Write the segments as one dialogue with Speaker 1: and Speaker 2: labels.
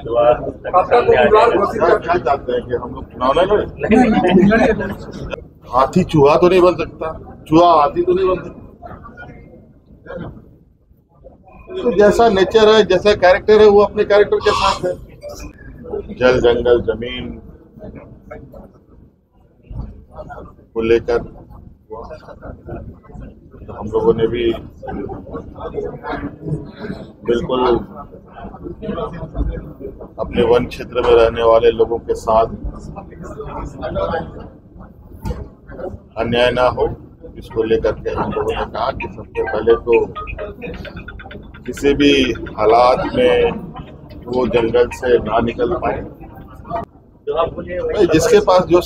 Speaker 1: उम्मीदवार सामने आ जाएगा।
Speaker 2: क्या चाहते हैं कि हम लोग चुनाव नहीं लड़े? हाथी चूहा तो नहीं बन सकता, चूहा हाथी तो नहीं बन सकता। तो जैसा नेचर है, जैसा कैरेक्टर है, वो अपने कैरेक्टर के साथ है। जल जंगल जमीन को लेकर तो हम लोगों ने भी बिल्कुल अपने वन क्षेत्र में रहने वाले लोगों के साथ अन्याय ना हो, इसको लेकर के हम लोगों ने कहा कि सबसे पहले तो किसी भी हालात में वो जंगल से ना निकल पाए। जिसके पास जो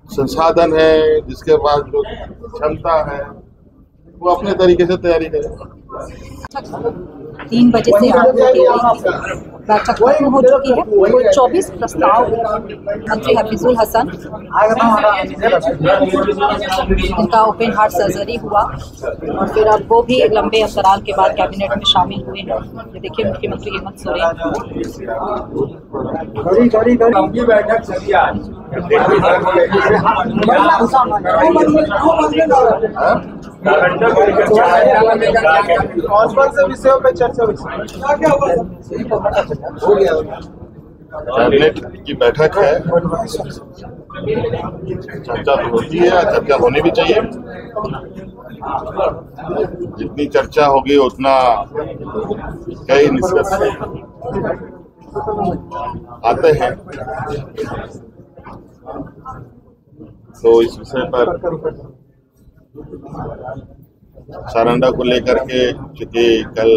Speaker 2: संसाधन है, जिसके पास जो क्षमता है, वो अपने तरीके से तैयारी करे।
Speaker 3: 3 बजे से आरंभ की गई बैठक खत्म हो चुकी है। कुल 24 प्रस्ताव मंत्री हफीजुल हसन इनका ओपन हार्ट सर्जरी हुआ और फिर अब वो भी लंबे अंतराल के बाद कैबिनेट में शामिल हुए हैं। ये देखिए मुख्यमंत्री हेमंत सोरेन
Speaker 1: लंबी बैठक चली आज।
Speaker 4: कौन से विषयों पे चर्चा
Speaker 2: कैबिनेट की बैठक है, चर्चा तो होती है, चर्चा होनी भी चाहिए। जितनी चर्चा होगी उतना कई निष्कर्ष आते हैं। तो इस विषय पर सारंडा को लेकर के चूंकि कल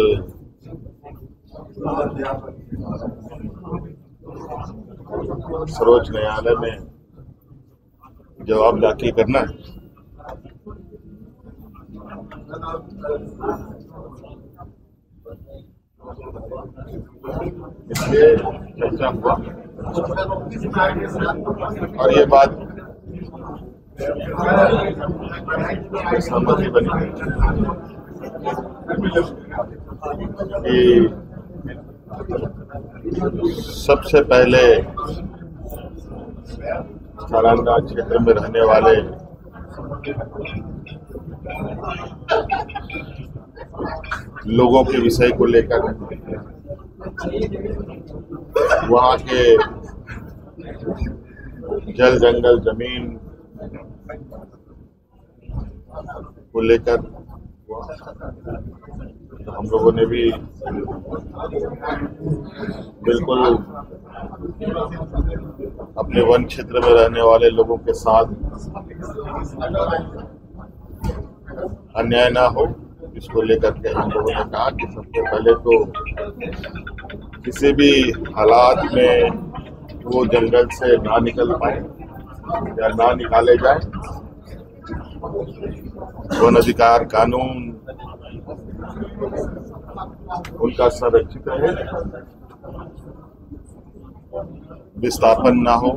Speaker 2: सर्वोच्च न्यायालय में जवाब दाखिल करना है, इसलिए चर्चा हुआ और ये बात सहमति बनी कि सबसे पहले सारंगा क्षेत्र में रहने वाले लोगों के विषय को लेकर वहाँ के जल जंगल जमीन को लेकर तो हम लोगों ने भी बिल्कुल अपने वन क्षेत्र में रहने वाले लोगों के साथ अन्याय ना हो, इसको लेकर के हम लोगों ने कहा कि सबसे पहले तो किसी भी हालात में वो जंगल से ना निकल पाए या ना निकाले जाए। वन अधिकार कानून उनका संरक्षित रहे, विस्थापन ना हो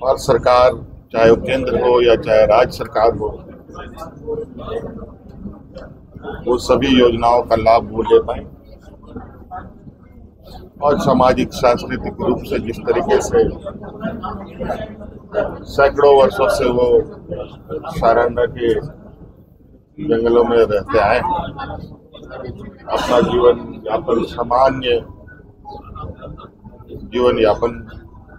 Speaker 2: और सरकार चाहे वो केंद्र हो या चाहे राज्य सरकार हो, वो सभी योजनाओं का लाभ वो ले पाए। और सामाजिक सांस्कृतिक रूप से जिस तरीके से सैकड़ों वर्षों से वो सारंगा के जंगलों में रहते आए, अपना जीवन यापन सामान्य जीवन यापन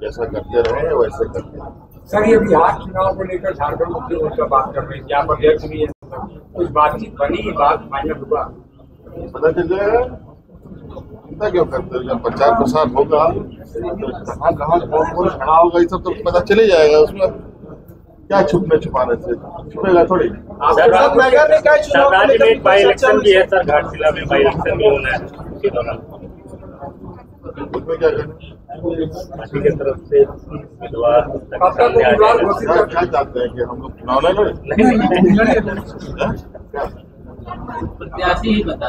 Speaker 2: जैसा करते रहे वैसे करते रहे।
Speaker 1: सर, ये बिहार चुनाव को लेकर झारखंड मुक्ति मोर्चा बात कर रहे हैं, यहाँ पर अध्यक्ष भी है, कुछ बातचीत बनी, बात फाइनल हुआ?
Speaker 2: पता चल जाएगा। चिंता क्यों करते हो? जब प्रचार प्रसार होगा तो कहाँ कौन खड़ा होगा, ये सब तो पता चले जाएगा। उसमें क्या छुपने छुपाने से, छुपेगा थोड़ी।
Speaker 1: राज्य में एक बाई इलेक्शन भी है सर, घाटशिला में बाई इलेक्शन भी होना है, उसके दौरान
Speaker 2: उसमें क्या करना
Speaker 1: पार्टी की तरफ से उम्मीदवार सामने आ जाएगा।
Speaker 2: क्या चाहते हैं कि हम लोग चुनाव नहीं लड़े?
Speaker 5: प्रत्याशी ही बता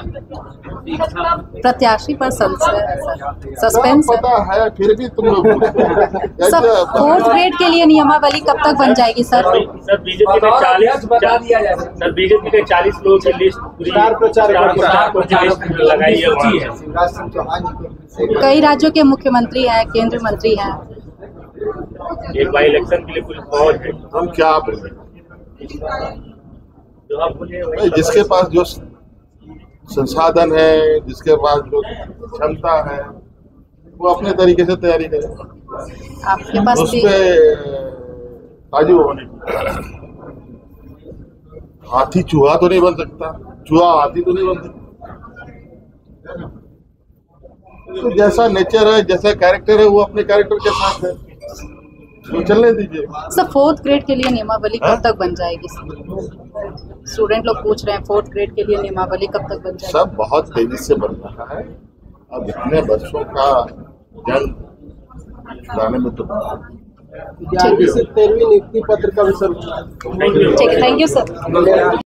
Speaker 3: प्रत्याशी पर सस्पेंस है।
Speaker 2: पता है फिर भी तुम लोग पूछते हो।
Speaker 3: सर
Speaker 2: ऐसा-
Speaker 3: 4th ग्रेड के लिए नियमावली कब तक बन जाएगी सर?
Speaker 6: सर बीजेपी में 40
Speaker 1: बता दिया जाए
Speaker 6: सर बीजेपी के 40 लोगों की लिस्ट पूरी
Speaker 4: स्टार प्रचारक
Speaker 6: की लिस्ट लगाई है वहाँ पे।
Speaker 4: शिवराज सिंह चौहान
Speaker 3: कई राज्यों के मुख्यमंत्री हैं, केंद्रीय मंत्री हैं।
Speaker 6: एक बाई इलेक्शन के लिए पूरी फौज है।
Speaker 2: हम क्या बोले
Speaker 6: जो आप बोले वही
Speaker 2: भाई, जिसके पास जो संसाधन है, जिसके पास जो क्षमता है, वो अपने तरीके से तैयारी करे।
Speaker 3: आपके पास
Speaker 2: उस
Speaker 3: भी
Speaker 2: पे ताजु होने की। हाथी चूहा तो नहीं बन सकता, चूहा हाथी तो नहीं बन सकता। तो जैसा नेचर है, जैसा कैरेक्टर है, वो अपने कैरेक्टर के साथ है, तो चलने दीजिए।
Speaker 3: सर 4th ग्रेड के लिए नियमावली
Speaker 2: हाँ?
Speaker 3: कब तक बन जाएगी? स्टूडेंट लोग पूछ रहे हैं 4th ग्रेड के लिए नियमावली कब तक बन जाएगी?
Speaker 2: सब बहुत तेजी से बन रहा है। अब इतने वर्षों का जंग लाने में तो
Speaker 4: 11वीं से 13वीं नियुक्ति पत्र का भी सर
Speaker 6: थैंक यू।
Speaker 3: ठीक है, थैंक यू सर।